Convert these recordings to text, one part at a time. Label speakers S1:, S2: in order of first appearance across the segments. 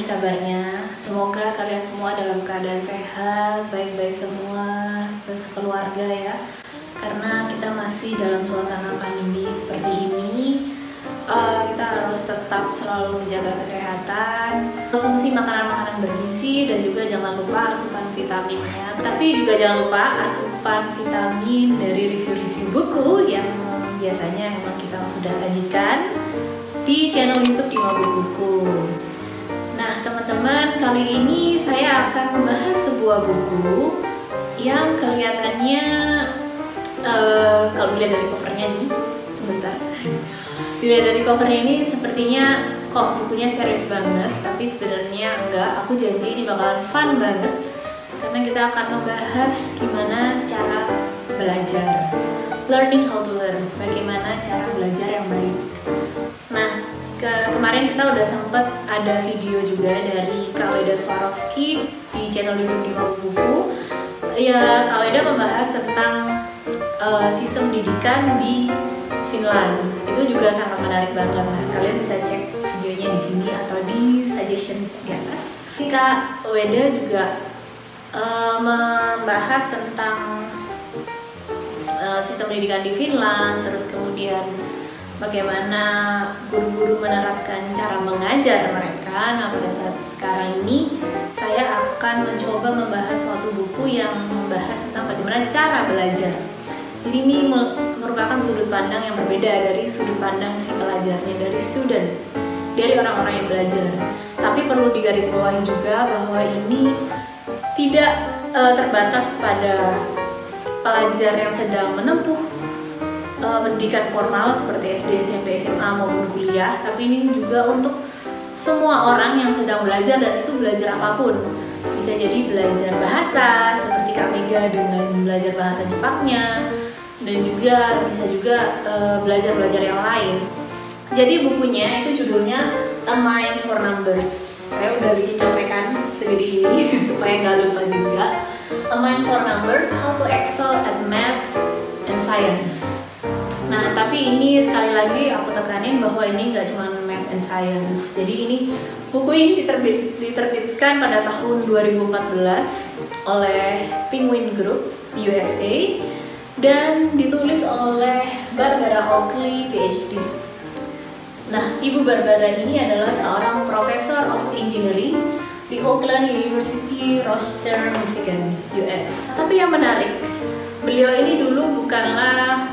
S1: kabarnya? Semoga kalian semua dalam keadaan sehat, baik-baik semua, terus keluarga ya. Karena kita masih dalam suasana pandemi seperti ini, kita harus tetap selalu menjaga kesehatan, konsumsi makanan-makanan bergizi, dan juga jangan lupa asupan vitaminnya. Tapi juga jangan lupa asupan vitamin dari review-review buku yang biasanya memang kita sudah sajikan di channel YouTube di Mabuk Buku. Nah teman-teman, kali ini saya akan membahas sebuah buku yang kelihatannya kalau dilihat dari covernya nih, sebentar. Dilihat dari covernya ini sepertinya kok bukunya serius banget, tapi sebenarnya enggak. Aku janji ini bakalan fun banget karena kita akan membahas gimana cara belajar, learning how to learn, bagaimana cara belajar yang baik. Nah, kemarin kita udah sempet ada video juga dari Kak Weda Swarovski di channel YouTube di Mabuk Buku. Ya, Kak Weda membahas tentang sistem pendidikan di Finland. Itu juga sangat menarik banget. Nah, kalian bisa cek videonya di sini atau di suggestion bisa di atas. Kak Weda juga membahas tentang sistem pendidikan di Finland, terus kemudian bagaimana guru-guru menerapkan cara mengajar mereka. Nah, pada saat sekarang ini saya akan mencoba membahas suatu buku yang membahas tentang bagaimana cara belajar. Jadi ini merupakan sudut pandang yang berbeda dari sudut pandang si pelajarnya, dari student, dari orang-orang yang belajar. Tapi perlu digarisbawahi juga bahwa ini tidak terbatas pada pelajar yang sedang menempuh pendidikan formal seperti SD, SMP, SMA maupun kuliah, tapi ini juga untuk semua orang yang sedang belajar, dan itu belajar apapun. Bisa jadi belajar bahasa seperti Kak Mega dengan belajar bahasa Jepangnya, dan juga bisa juga belajar yang lain. Jadi bukunya itu judulnya A Mind for Numbers. Saya udah bikin contekan segede ini supaya nggak lupa juga. A Mind for Numbers, How to Excel at Math and Science. Nah, tapi ini sekali lagi aku tekanin bahwa ini nggak cuma Math and Science. Jadi ini buku ini diterbitkan pada tahun 2014 oleh Penguin Group di USA dan ditulis oleh Barbara Oakley, PhD. Nah, Ibu Barbara ini adalah seorang Professor of Engineering di Oakland University, Rochester, Michigan, US. Tapi yang menarik, beliau ini dulu bukanlah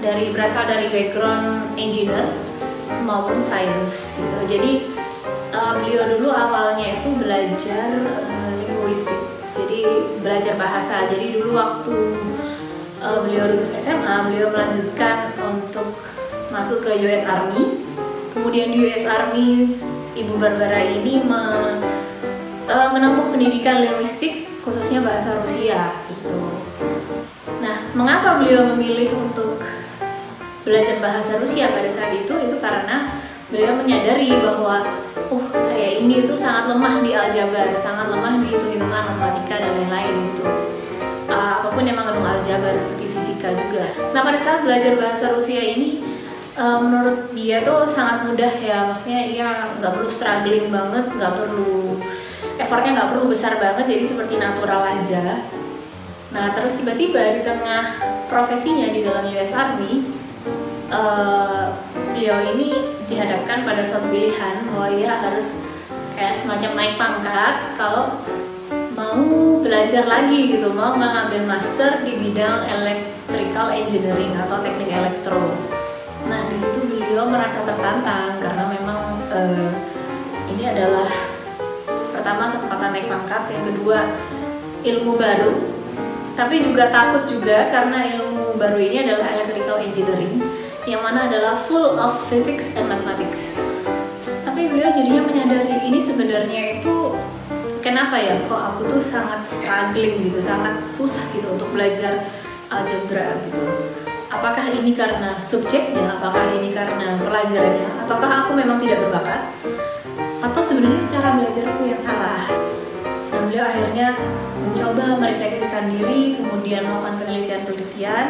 S1: berasal dari background engineer maupun science gitu. Jadi beliau dulu awalnya itu belajar linguistik, jadi belajar bahasa. Jadi dulu waktu beliau lulus SMA, beliau melanjutkan untuk masuk ke US Army. Kemudian di US Army, Ibu Barbara ini menempuh pendidikan linguistik khususnya bahasa Rusia gitu. Nah, mengapa beliau memilih untuk belajar bahasa Rusia pada saat itu karena beliau menyadari bahwa saya ini tuh sangat lemah di aljabar, sangat lemah di hitung-hitungan matematika dan lain-lain gitu. Apapun yang mengandung aljabar seperti fisika juga. Nah, pada saat belajar bahasa Rusia ini menurut dia tuh sangat mudah ya, maksudnya ia nggak perlu struggling banget, effortnya nggak perlu besar banget, jadi seperti natural aja. Nah, terus tiba-tiba di tengah profesinya di dalam US Army, beliau ini dihadapkan pada suatu pilihan bahwa ia harus kayak semacam naik pangkat kalau mau belajar lagi gitu, mau mengambil master di bidang electrical engineering atau teknik elektro. Nah, di situ beliau merasa tertantang karena memang ini adalah pertama kesempatan naik pangkat, yang kedua ilmu baru, tapi juga takut juga karena ilmu baru ini adalah electrical engineering, yang mana adalah full of physics and mathematics. Tapi beliau jadinya menyadari ini sebenarnya itu kenapa ya kok aku tuh sangat struggling gitu, sangat susah gitu untuk belajar algebra gitu. Apakah ini karena subjeknya, apakah ini karena pelajarannya, ataukah aku memang tidak berbakat, atau sebenarnya cara belajarku yang salah. Nah, beliau akhirnya mencoba merefleksikan diri, kemudian melakukan penelitian,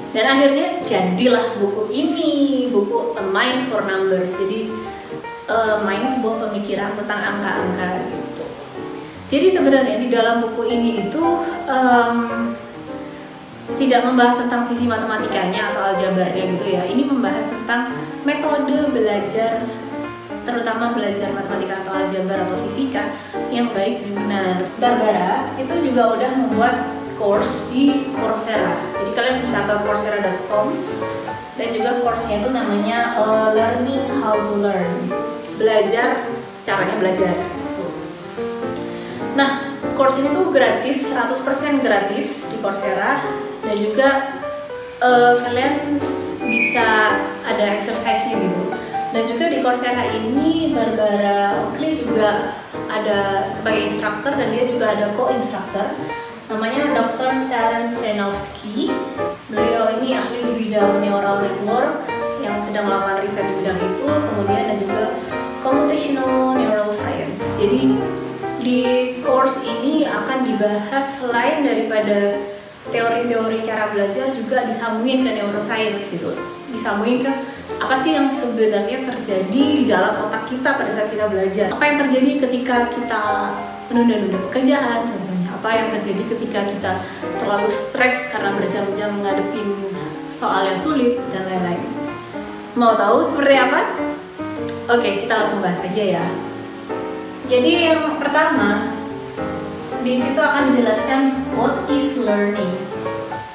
S1: dan akhirnya jadilah buku ini, buku A Mind for Numbers. Jadi main sebuah pemikiran tentang angka-angka gitu. Jadi sebenarnya di dalam buku ini itu tidak membahas tentang sisi matematikanya atau aljabarnya gitu ya. Ini membahas tentang metode belajar, terutama belajar matematika atau aljabar atau fisika yang baik dan benar. Barbara itu juga udah membuat course di Coursera. Jadi kalian bisa ke coursera.com dan juga course-nya itu namanya Learning How to Learn. Belajar, caranya belajar. Nah, course ini tuh gratis, 100% gratis di Coursera, dan juga kalian bisa ada exercise-nya gitu. Dan juga di Coursera ini Barbara Oakley juga ada sebagai instruktur dan dia juga ada co-instruktur namanya Dr. Terence Senowski. Beliau ini ahli di bidang neural network yang sedang melakukan riset di bidang itu, kemudian ada juga computational neuroscience. Jadi di course ini akan dibahas selain daripada teori-teori cara belajar, juga disambungin ke neuroscience gitu. Disambungin ke apa sih yang sebenarnya terjadi di dalam otak kita pada saat kita belajar. Apa yang terjadi ketika kita menunda-nunda pekerjaan contohnya. Apa yang terjadi ketika kita terlalu stres karena berjam-jam ngadepin soal yang sulit dan lain-lain. Mau tahu seperti apa? Oke, kita langsung bahas aja ya. Jadi yang pertama, di situ akan dijelaskan what is learning.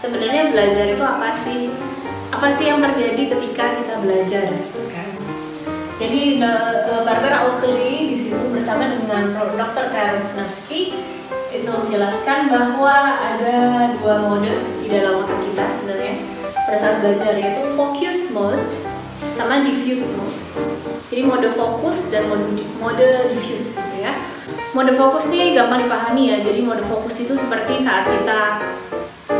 S1: Sebenarnya belajar itu apa sih? Apa sih yang terjadi ketika kita belajar gitu kan? Jadi Barbara Oakley di situ bersama dengan Dr. Terence Senowski itu menjelaskan bahwa ada dua mode di dalam otak kita sebenarnya pada saat belajar, yaitu focus mode sama diffuse mode. Jadi mode fokus dan mode diffuse gitu ya. Mode fokus nih gampang dipahami ya. Jadi mode fokus itu seperti saat kita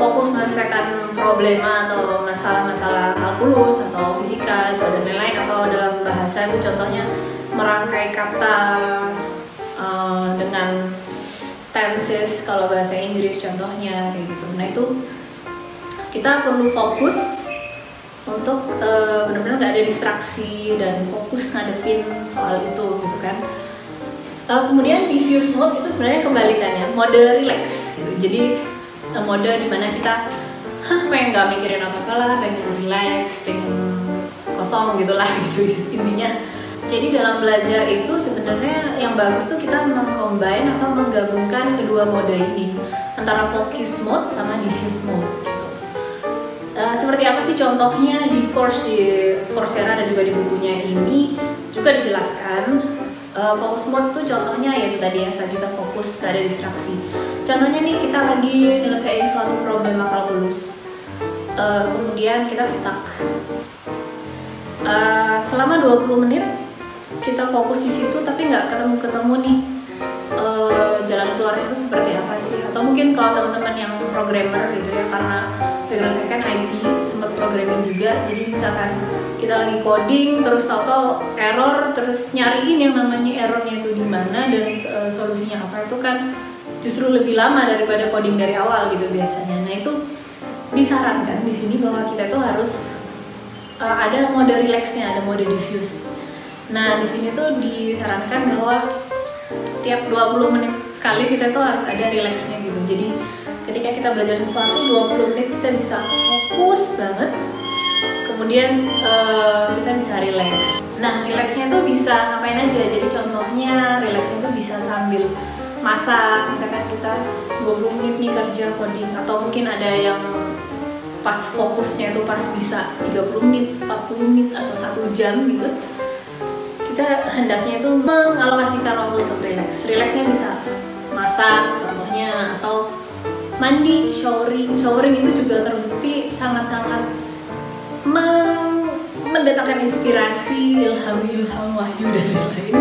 S1: fokus menyelesaikan problema atau masalah-masalah kalkulus atau fisika atau dan lain-lain, atau dalam bahasa itu contohnya merangkai kata dengan tenses kalau bahasa Inggris contohnya kayak gitu. Nah itu kita perlu fokus untuk benar-benar nggak ada distraksi dan fokus ngadepin soal itu gitu kan. Kemudian diffuse mode itu sebenarnya kebalikannya, mode relax gitu. Jadi mode dimana kita pengen nggak mikirin apa-apa lah, pengen relax, pengen kosong gitulah gitu intinya. Jadi dalam belajar itu sebenarnya yang bagus tuh kita mengcombine atau menggabungkan kedua mode ini, antara focus mode sama diffuse mode gitu. Seperti apa sih contohnya di course di Coursera dan juga di bukunya ini juga dijelaskan. Focus mode tuh contohnya yaitu tadi ya, saat kita fokus gak ada distraksi. Contohnya nih, kita lagi nyelesain suatu problema kalkulus, kemudian kita stuck. Selama 20 menit kita fokus di situ tapi nggak ketemu nih jalan keluarnya itu seperti apa sih. Atau mungkin kalau teman-teman yang programmer gitu ya, karena background saya kan IT, sempat programming juga. Jadi misalkan kita lagi coding terus tahu-tahu error, terus nyariin yang namanya errornya itu di mana dan solusinya apa, itu kan justru lebih lama daripada coding dari awal gitu biasanya. Nah itu disarankan di sini bahwa kita itu harus ada mode relaxnya, ada mode diffuse. Nah di sini tuh disarankan bahwa tiap 20 menit sekali kita tuh harus ada relaxnya gitu. Jadi ketika kita belajar sesuatu 20 menit kita bisa fokus banget, kemudian kita bisa relax. Nah relaxnya tuh bisa ngapain aja. Jadi contohnya relaxnya tuh bisa sambil masak, misalkan kita 20 menit nih kerja coding, atau mungkin ada yang pas fokusnya tuh pas bisa 30 menit, 40 menit atau 1 jam gitu. Kita hendaknya itu mengalokasikan waktu untuk relax. Relaxnya bisa masak contohnya, atau mandi, showering. Showering itu juga terbukti sangat-sangat mendatangkan inspirasi, ilham, wahyu dan lain-lain.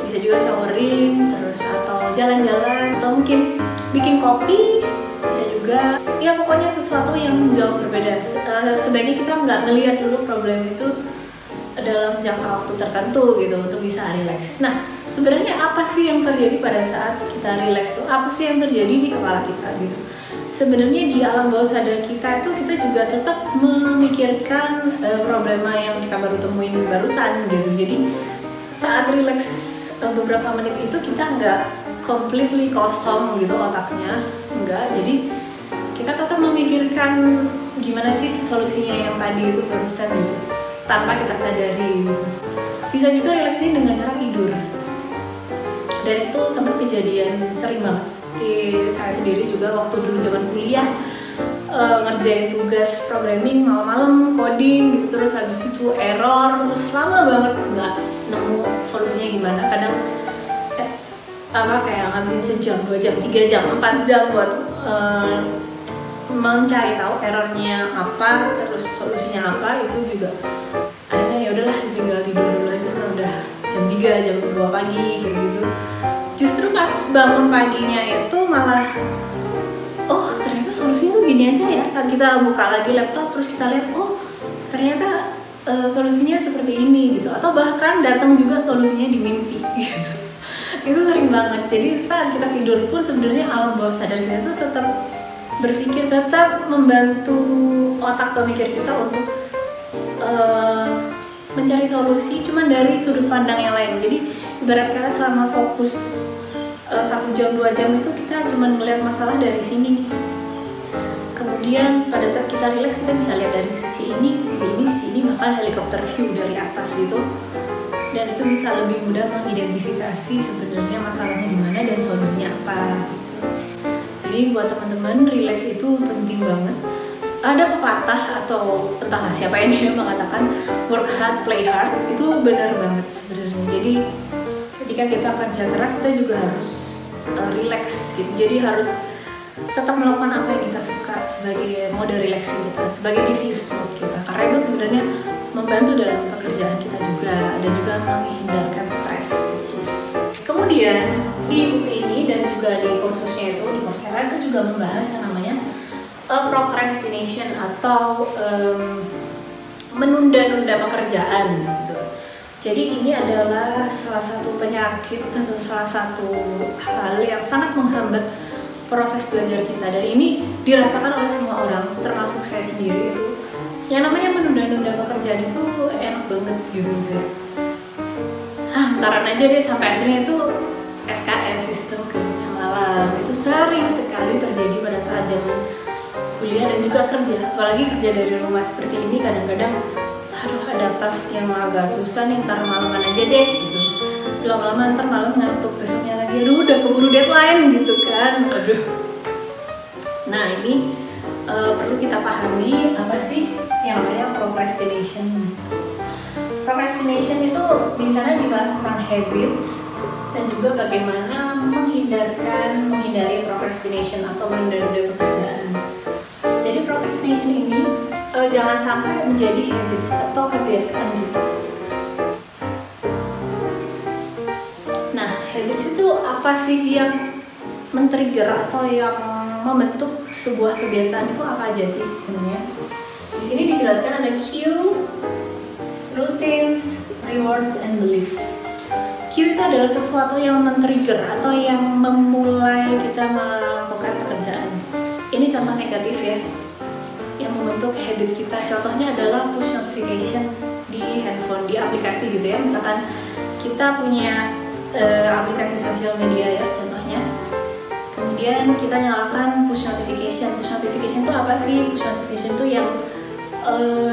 S1: Bisa juga showering, terus atau jalan-jalan, atau mungkin bikin kopi, bisa juga. Ya pokoknya sesuatu yang jauh berbeda. Sebaiknya kita nggak ngelihat dulu problem itu dalam jangka waktu tertentu gitu untuk bisa relax. Nah sebenarnya apa sih yang terjadi pada saat kita relax tuh? Apa sih yang terjadi di kepala kita gitu? Sebenarnya di alam bawah sadar kita itu kita juga tetap memikirkan problema yang kita baru temuin barusan gitu. Jadi saat relax beberapa menit itu kita nggak completely kosong gitu otaknya, enggak. Jadi kita tetap memikirkan gimana sih solusinya yang tadi itu barusan gitu, tanpa kita sadari gitu. Bisa juga relax ini dengan cara tidur, dan itu sempat kejadian sering banget di saya sendiri juga waktu dulu zaman kuliah, ngerjain tugas programming malam-malam, coding gitu, terus habis itu error, terus lama banget nggak nemu solusinya gimana. Kadang kayak ngabisin sejam, 2 jam, 3 jam, 4 jam buat mencari tahu errornya apa, terus solusinya apa. Itu juga akhirnya ya udahlah, tinggal tidur dulu aja karena udah jam 3, jam 2 pagi kayak gitu. Justru pas bangun paginya itu malah oh ternyata solusinya tuh gini aja ya. Saat kita buka lagi laptop terus kita lihat, oh ternyata solusinya seperti ini gitu. Atau bahkan datang juga solusinya di mimpi gitu. Itu sering banget. Jadi saat kita tidur pun sebenarnya alam bawah sadar kita tuh tetap berpikir, tetap membantu otak pemikir kita untuk mencari solusi, cuman dari sudut pandang yang lain. Jadi ibarat kata selama fokus 1 jam 2 jam itu kita cuman melihat masalah dari sini nih. Kemudian pada saat kita relax kita bisa lihat dari sisi ini, bahkan helikopter view dari atas gitu. Dan itu bisa lebih mudah mengidentifikasi sebenarnya masalahnya di mana dan solusinya apa gitu. Jadi buat teman-teman, relax itu penting banget. Ada pepatah atau entahlah siapa ini yang mengatakan work hard, play hard. Itu benar banget sebenarnya. Jadi ketika kita kerja keras kita juga harus relax gitu. Jadi harus tetap melakukan apa yang kita suka sebagai mode relaxing kita, sebagai diffuse mode kita. Karena itu sebenarnya membantu dalam pekerjaan kita juga, dan juga menghindarkan stres gitu. Kemudian di buku ini dan juga di kursusnya itu, di Coursera itu juga membahas yang namanya procrastination atau menunda-nunda pekerjaan gitu. Jadi ini adalah salah satu penyakit atau salah satu hal yang sangat menghambat proses belajar kita, dan ini dirasakan oleh semua orang, termasuk saya sendiri. Itu yang namanya menunda-nunda pekerjaan itu enak banget gitu kayak ntaran aja deh, sampai akhirnya itu SKS, sistem kebut semalam. Itu sering sekali terjadi pada saat zaman kuliah dan juga kerja, apalagi kerja dari rumah seperti ini. Kadang-kadang aduh ada task yang agak susah nih, ntar malaman aja deh gitu. Lama-lama ntar malam ngantuk, besoknya lagi aduh udah keburu deadline gitu kan. Aduh. Nah ini perlu kita pahami apa sih yang namanya procrastination. Procrastination itu di sana dibahas tentang habits dan juga bagaimana menghindari procrastination atau menunda-nunda pekerjaan. Jadi procrastination ini jangan sampai menjadi habits atau kebiasaan kita. Nah, habits itu apa sih yang men-trigger atau yang membentuk sebuah kebiasaan itu apa aja sih sebenarnya? Di sini dijelaskan ada cue, routines, rewards, and beliefs. Cue itu adalah sesuatu yang men-trigger atau yang memulai kita melakukan pekerjaan. Ini contoh negatif ya, yang membentuk habit kita. Contohnya adalah push notification di handphone, di aplikasi gitu ya. Misalkan kita punya aplikasi sosial media ya contohnya. Kemudian kita nyalakan push notification. Push notification itu apa sih? Push notification itu yang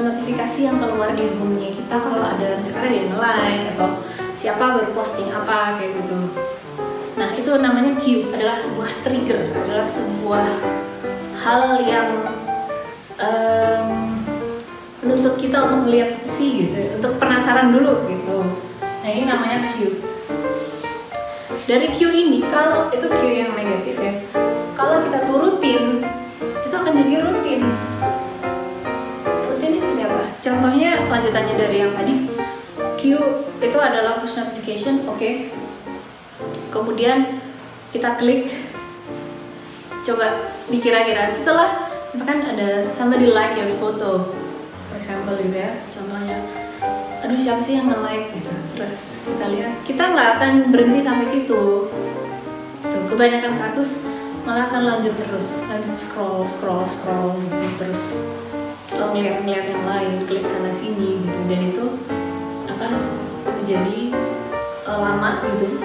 S1: notifikasi yang keluar di home-nya kita kalau ada misalkan ada yang nge-like atau siapa baru posting apa kayak gitu. Nah itu namanya cue, adalah sebuah trigger, adalah sebuah hal yang menuntut kita untuk melihat sih gitu, untuk penasaran dulu gitu. Nah ini namanya cue. Dari cue ini, kalau itu cue yang negatif ya, kalau kita turutin itu akan jadi rutin. Rutin ini seperti apa? Contohnya lanjutannya dari yang tadi, cue itu adalah push notification, oke. Kemudian kita klik, coba dikira-kira setelah misalkan ada somebody like your photo, for example gitu ya, contohnya, aduh siapa sih yang nge-like gitu, terus kita lihat, kita nggak akan berhenti sampai situ. Tuh, kebanyakan kasus malah akan lanjut scroll gitu, terus ngeliat yang lain, klik sana sini gitu, dan itu akan menjadi lama gitu,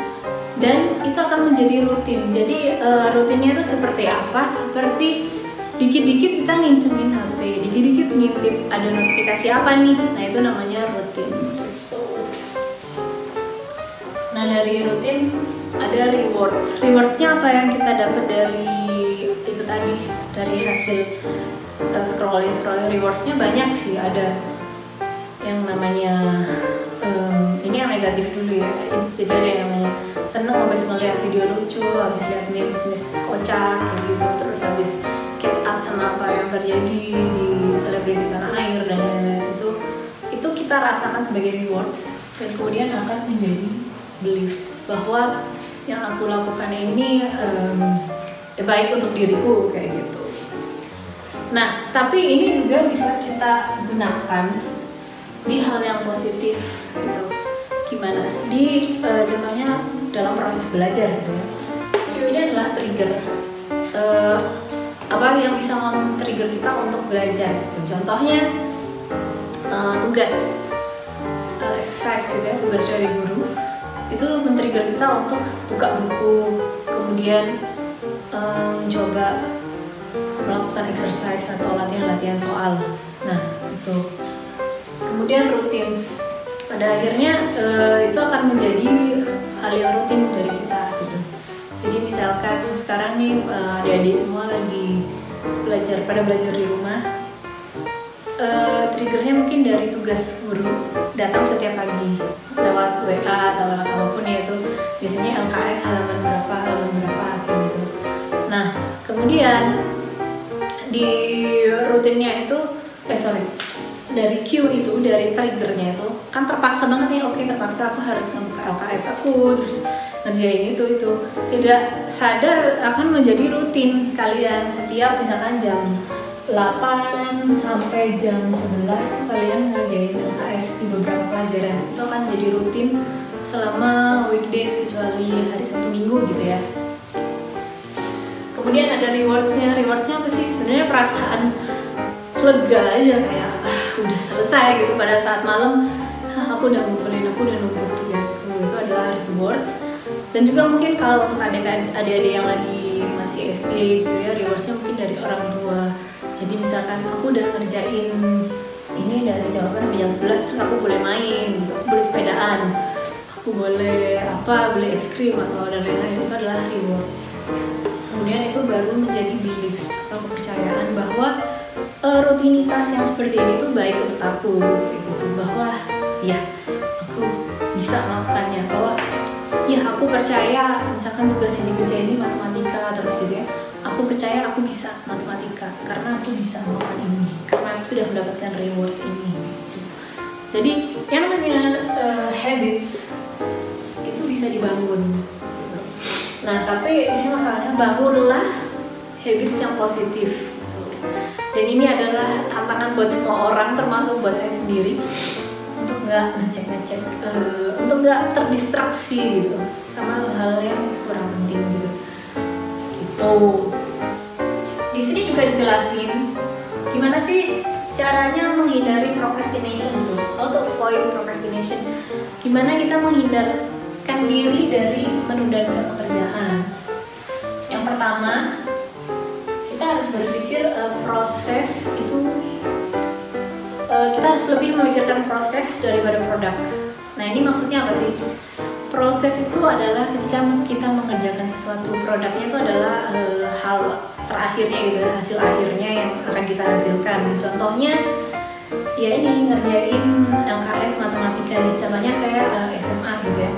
S1: dan itu akan menjadi rutin. Jadi rutinnya itu seperti apa? Seperti dikit-dikit kita ngincengin HP, dikit-dikit ngintip ada notifikasi apa nih. Nah itu namanya rutin. Nah dari rutin ada rewards. Rewardsnya apa yang kita dapat dari itu tadi, dari hasil scrolling. Rewardsnya banyak sih. Ada yang namanya ini yang negatif dulu ya. Jadi ada yang namanya seneng habis ngeliat video lucu, habis lihat memes kocak gitu, terus habis catch up sama apa yang terjadi di selebriti tanah air dan lain-lain. Itu kita rasakan sebagai rewards, dan kemudian akan menjadi beliefs bahwa yang aku lakukan ini baik untuk diriku kayak gitu. Nah, tapi ini juga bisa kita gunakan di hal yang positif gitu. Gimana? Di contohnya dalam proses belajar gitu ya. Q ini adalah trigger apa yang bisa men-trigger kita untuk belajar gitu. Contohnya tugas exercise gitu ya, tugas dari guru itu men-trigger kita untuk buka buku, kemudian coba melakukan exercise atau latihan soal. Nah itu kemudian routines, pada akhirnya itu akan menjadi hal yang rutin dari kita gitu. Jadi misalkan sekarang nih adik-adik semua lagi belajar di rumah, triggernya mungkin dari tugas guru datang setiap pagi lewat WA atau lewat apapun ya, itu biasanya LKS halaman berapa gitu. Nah kemudian di rutinnya itu dari Q itu, dari triggernya itu kan terpaksa banget nih, oke terpaksa aku harus ngebuka LKS aku, terus ngerjain itu tidak sadar akan menjadi rutin sekalian. Setiap misalkan jam 8 sampai jam 11 kalian ngerjain LKS di beberapa pelajaran, itu akan jadi rutin selama weekdays kecuali hari Sabtu Minggu gitu ya. Kemudian ada rewardsnya apa sih? Sebenarnya perasaan lega aja, kayak udah selesai gitu pada saat malam, aku udah numpuk tugasku, itu adalah rewards. Dan juga mungkin kalau untuk adik-adik yang lagi masih SD gitu ya, rewardsnya mungkin dari orang tua. Jadi misalkan aku udah ngerjain ini dari jam 8 sampai jam 11, terus aku boleh main gitu, aku boleh sepedaan, aku boleh beli es krim atau dan lain-lain, itu adalah rewards. Kemudian itu baru menjadi beliefs atau kepercayaan bahwa rutinitas yang seperti ini tuh baik untuk aku kayak gitu, bahwa ya aku bisa melakukannya, bahwa ya aku percaya misalkan tugas ini matematika terus gitu ya, aku percaya aku bisa matematika karena aku bisa melakukan ini, karena aku sudah mendapatkan reward ini gitu. Jadi yang namanya habits itu bisa dibangun gitu. Nah tapi di sini masalahnya, bangunlah habits yang positif gitu. Dan ini adalah tantangan buat semua orang, termasuk buat saya sendiri, untuk nggak ngecek, untuk nggak terdistraksi gitu sama hal yang kurang penting gitu. Di sini juga dijelasin gimana sih caranya menghindari procrastination tuh, how to avoid procrastination. Gimana kita menghindarkan diri dari menunda-nunda pekerjaan. Yang pertama, kita harus berpikir proses itu, kita harus lebih memikirkan proses daripada produk. Nah ini maksudnya apa sih? Proses itu adalah ketika kita mengerjakan sesuatu, produknya itu adalah hal terakhirnya gitu, hasil akhirnya yang akan kita hasilkan. Contohnya ya ini ngerjain LKS matematika nih, contohnya saya SMA gitu ya.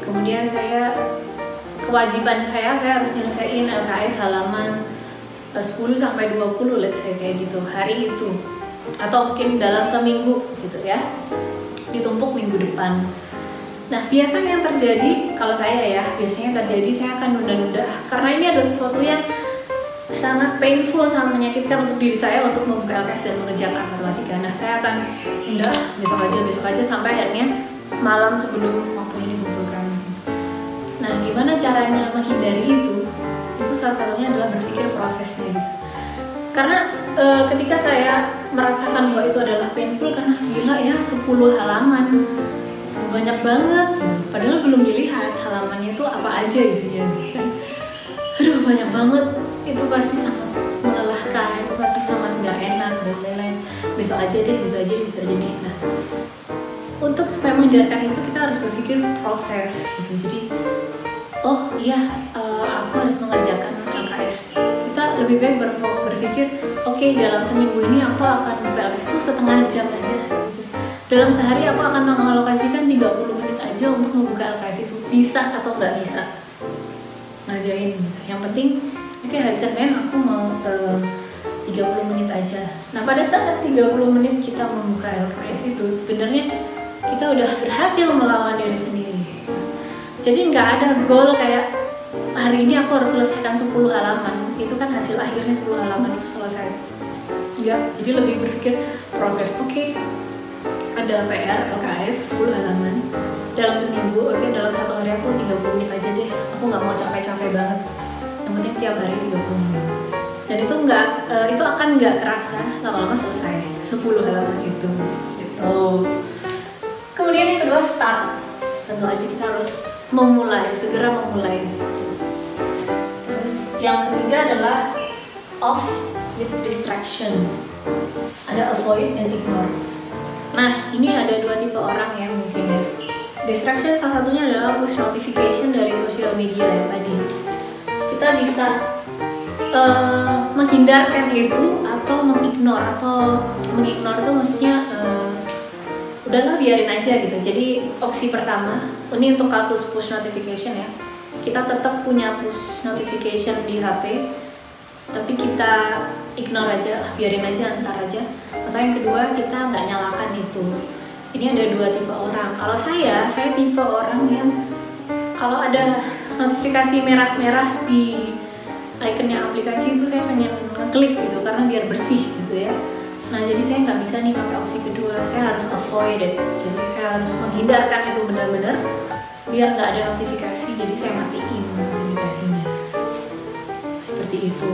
S1: Kemudian kewajiban saya harus nyelesain LKS halaman 10 sampai 20 let's say kayak gitu hari itu, atau mungkin dalam seminggu gitu ya, ditumpuk minggu depan. Nah biasanya yang terjadi, kalau saya akan nunda-nunda karena ini adalah sesuatu yang sangat painful, sangat menyakitkan untuk diri saya untuk membuka LKS dan mengerjakan matematika. Nah saya akan besok aja sampai akhirnya malam sebelum waktu ini dikumpulkan. Nah gimana caranya menghindari itu? Itu salah satunya adalah berpikir prosesnya gitu. Karena ketika saya merasakan bahwa itu adalah painful, karena gila ya 10 halaman itu banyak banget gitu. padahal belum dilihat halamannya tuh apa aja gitu ya kan. Aduh banyak banget, itu pasti sangat melelahkan, itu pasti sangat nggak enak dan lain-lain. Besok aja deh. Nah, untuk supaya menghindarkan itu kita harus berpikir proses gitu. Jadi oh iya, aku harus mengerjakan LKS. Kita lebih baik berpikir oke, dalam seminggu ini aku akan buka LKS itu setengah jam aja gitu. Dalam sehari aku akan mengalokasikan 30 menit aja untuk membuka LKS itu. Bisa atau nggak bisa ngerjain gitu. Yang penting oke, hari Senin aku mau 30 menit aja. Nah pada saat 30 menit kita membuka LKS itu sebenarnya kita udah berhasil melawan diri sendiri. Jadi nggak ada goal kayak hari ini aku harus selesaikan 10 halaman. Itu kan hasil akhirnya 10 halaman itu selesai. Enggak, jadi lebih berpikir proses. Oke, ada PR LKS 10 halaman dalam seminggu. Oke, dalam satu hari aku 30 menit aja deh. Aku nggak mau capek-capek banget. Yang penting tiap hari 30 menit. Dan itu itu akan nggak kerasa lama-lama selesai 10 halaman itu. Gitu. Kemudian yang kedua, start. Tentu aja kita harus segera memulai. Terus yang ketiga adalah off with distraction. Ada avoid dan ignore. Nah, ini ada dua tipe orang ya mungkin ya. Distraction salah satunya adalah push notification dari sosial media yang tadi. Kita bisa menghindarkan itu atau mengignore itu maksudnya udahlah biarin aja gitu. Jadi opsi pertama, ini untuk kasus push notification ya, kita tetap punya push notification di HP, tapi kita ignore aja, biarin aja, ntar aja. Atau yang kedua, kita nggak nyalakan itu. Ini ada dua tipe orang. Kalau saya tipe orang yang kalau ada notifikasi merah-merah di ikonnya aplikasi itu saya pengen ngeklik gitu karena biar bersih gitu ya. Nah jadi saya nggak bisa nih pakai opsi kedua, saya harus avoid it. Jadi saya harus menghindarkan itu benar-benar biar nggak ada notifikasi. Jadi saya matiin notifikasinya seperti itu.